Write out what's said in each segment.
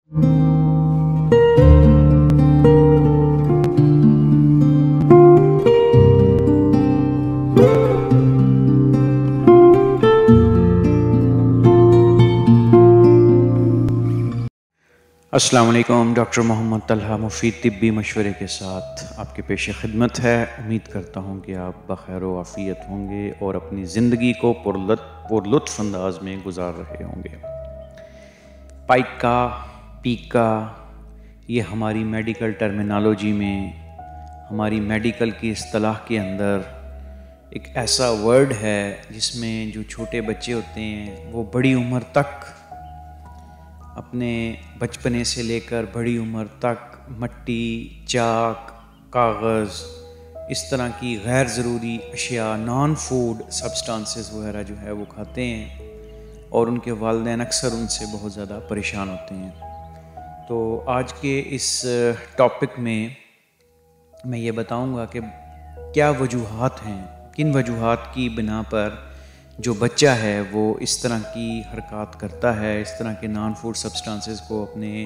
السلام علیکم، ڈاکٹر محمد طلحہ مفید طبی مشورے کے ساتھ آپ کے پیش خدمت ہے۔ امید کرتا ہوں کہ آپ بخیر و عافیت ہوں گے اور اپنی زندگی کو پرلطف انداز میں گزار رہے ہوں گے۔ پیکا یہ ہماری میڈیکل ٹرمینالوجی میں، ہماری میڈیکل کی اصطلاح کے اندر ایک ایسا ورڈ ہے جس میں جو چھوٹے بچے ہوتے ہیں وہ بڑی عمر تک، اپنے بچپنے سے لے کر بڑی عمر تک مٹی، چاک، کاغذ، اس طرح کی غیر ضروری اشیاء، نان فوڈ سبسٹانسز وغیرہ جو ہے وہ کھاتے ہیں، اور ان کے والدین اکثر ان سے بہت زیادہ پریشان ہوتے ہیں۔ تو آج کے اس ٹاپک میں میں یہ بتاؤں گا کہ کیا وجوہات ہیں، کن وجوہات کی بنا پر جو بچہ ہے وہ اس طرح کی حرکات کرتا ہے، اس طرح کے نان فوڈ سبسٹانسز کو اپنے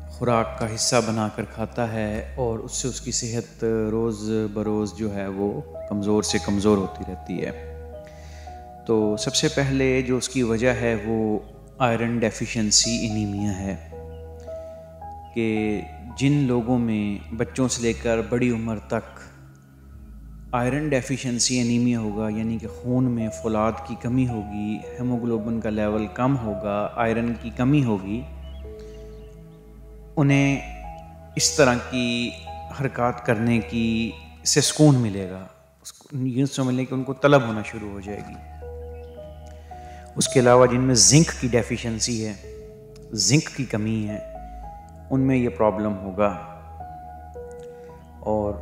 خوراک کا حصہ بنا کر کھاتا ہے، اور اس سے اس کی صحت روز بروز جو ہے وہ کمزور سے کمزور ہوتی رہتی ہے۔ تو سب سے پہلے جو اس کی وجہ ہے وہ آئرن ڈیفیشنسی انیمیا ہے، کہ جن لوگوں میں بچوں سے لے کر بڑی عمر تک آئرن ڈیفیشنسی انیمیا ہوگا، یعنی کہ خون میں فولاد کی کمی ہوگی، ہیموگلوبن کا لیول کم ہوگا، آئرن کی کمی ہوگی، انہیں اس طرح کی حرکات کرنے کی سے سکون ملے گا، یہ سمجھ لیں کہ ان کو طلب ہونا شروع ہو جائے گی۔ اس کے علاوہ جن میں زنک کی ڈیفیشنسی ہے، زنک کی کمی ہے، ان میں یہ پرابلم ہوگا۔ اور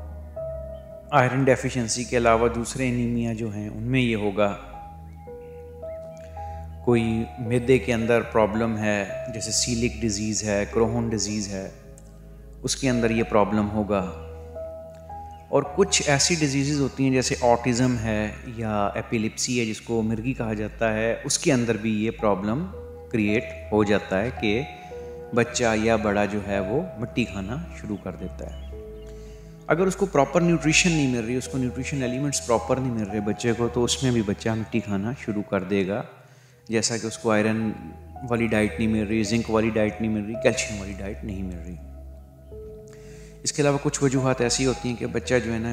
آئرن ڈیفیشنسی کے علاوہ دوسرے انیمیا جو ہیں ان میں یہ ہوگا، کوئی معدے کے اندر پرابلم ہے، جیسے سیلک ڈیزیز ہے، کروہن ڈیزیز ہے، اس کے اندر یہ پرابلم ہوگا۔ اور کچھ ایسی ڈیزیزز ہوتی ہیں جیسے آٹزم ہے یا ایپیلیپسی ہے جس کو مرگی کہا جاتا ہے، اس کے اندر بھی یہ پرابلم کریٹ ہو جاتا ہے کہ بچہ یا بڑا جو ہے وہ مٹی کھانا شروع کر دیتا ہے۔ اگر اس کو پراپر نیوٹریشن نہیں مل رہی، اس کو نیوٹریشن ایلیمنٹس پراپر نہیں مل رہے بچے کو، تو اس میں بھی بچہ مٹی کھانا شروع کر دے گا، جیسا کہ اس کو آئرن والی ڈائٹ نہیں مل رہی، زنک والی ڈائٹ نہیں مل رہی، کیلشیم والی ڈائٹ نہیں مل رہی۔ اس کے علاوہ کچھ وجوہات ایسی ہوتی ہیں کہ بچہ جو ہے نا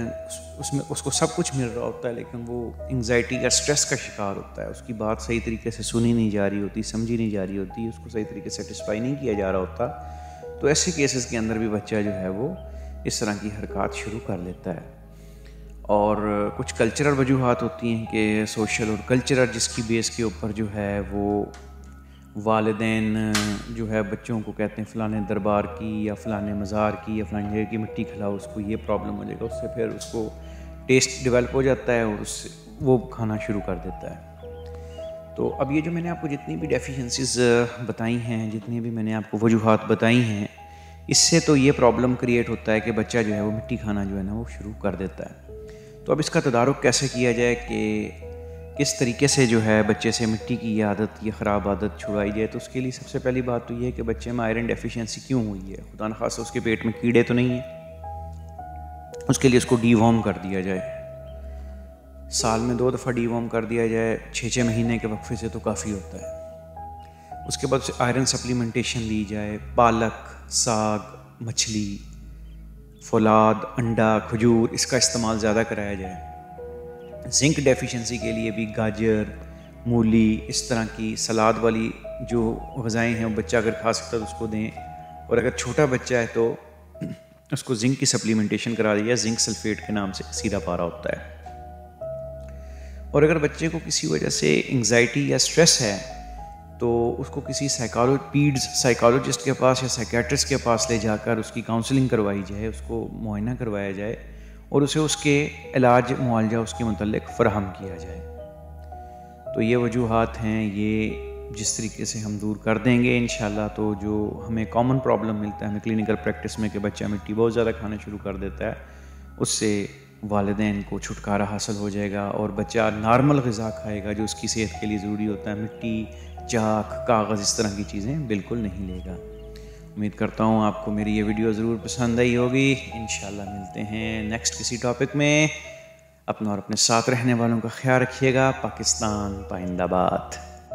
اس کو سب کچھ مل رہا ہوتا ہے، لیکن وہ انگزائٹی یا سٹریس کا شکار ہوتا ہے، اس کی بات صحیح طریقے سے سنی نہیں جا رہی ہوتی، سمجھی نہیں جا رہی ہوتی، اس کو صحیح طریقے سے سیٹسفائی نہیں کیا جا رہا ہوتا، تو ایسے کیسز کے اندر بھی بچہ جو ہے وہ اس طرح کی حرکات شروع کر لیتا ہے۔ اور کچھ کلچرل وجوہات ہوتی ہیں کہ سوشل اور کلچرل، جس کی بیس کے اوپر جو ہے وہ والدین جو ہے بچوں کو کہتے ہیں فلانے دربار کی یا فلانے مزار کی یا فلانے جگہ کی مٹی کھلاؤ، اس کو یہ پرابلم ہو جائے گا، اس سے پھر اس کو ٹیسٹ ڈیولپ ہو جاتا ہے اور اس سے وہ کھانا شروع کر دیتا ہے۔ تو اب یہ جو میں نے آپ کو جتنی بھی ڈیفیشنسیز بتائی ہیں، جتنی بھی میں نے آپ کو وجوہات بتائی ہیں، اس سے تو یہ پرابلم کریٹ ہوتا ہے کہ بچہ جو ہے وہ مٹی کھانا جو ہے نا وہ شروع کر دیتا ہے۔ تو اب اس کا تدارک کیسے کیا جائے کہ کس طریقے سے جو ہے بچے سے مٹی کی یہ عادت، یہ خراب عادت چھڑائی جائے؟ تو اس کے لیے سب سے پہلی بات تو یہ ہے کہ بچے میں آئرن ڈیفیشنسی کیوں ہوئی ہے، خدا نخواستہ اس کے پیٹ میں کیڑے تو نہیں ہیں، اس کے لیے اس کو ڈی وارم کر دیا جائے، سال میں 2 دفعہ ڈی وارم کر دیا جائے، 6 مہینے کے وقفے سے تو کافی ہوتا ہے۔ اس کے بعد آئرن سپلیمنٹیشن دی جائے، پالک، ساگ، مچھلی، فولاد، انڈا، کھجور، اس کا استعمال زیادہ کرایا جائے۔ زنک ڈیفیشنسی کے لیے بھی گاجر، مولی، اس طرح کی سلاد والی جو غذائیں ہیں وہ بچہ اگر کھا سکتا ہے تو اس کو دیں، اور اگر چھوٹا بچہ ہے تو اس کو زنک کی سپلیمنٹیشن کرا دی جائے، زنک سلفیٹ کے نام سے سیدھا پارا ہوتا ہے۔ اور اگر بچے کو کسی وجہ سے انگزائٹی یا سٹریس ہے تو اس کو کسی سائیکالوجسٹ کے پاس یا سائیکیٹرسٹ کے پاس لے جا کر اس کی کاؤنسلنگ کروائی جائے، اس کو معائنہ کروایا جائے اور اسے اس کے علاج معالجہ اس کے متعلق فراہم کیا جائے۔ تو یہ وجوہات ہیں، یہ جس طریقے سے ہم دور کر دیں گے انشاءاللہ، تو جو ہمیں کامن پرابلم ملتا ہے ہمیں کلینکل پریکٹس میں کہ بچہ مٹی بہت زیادہ کھانا شروع کر دیتا ہے، اس سے والدین کو چھٹکارا حاصل ہو جائے گا اور بچہ نارمل غذا کھائے گا جو اس کی صحت کے لیے ضروری ہوتا ہے، مٹی، چاک، کاغذ، اس طرح کی چیزیں بالکل نہیں لے گا۔ امید کرتا ہوں آپ کو میری یہ ویڈیو ضرور پسند آئی ہوگی. انشاءاللہ ملتے ہیں نیکسٹ کسی ٹاپک میں. اپنا اور اپنے ساتھ رہنے والوں کا خیال رکھیے گا. پاکستان پائندہ باد.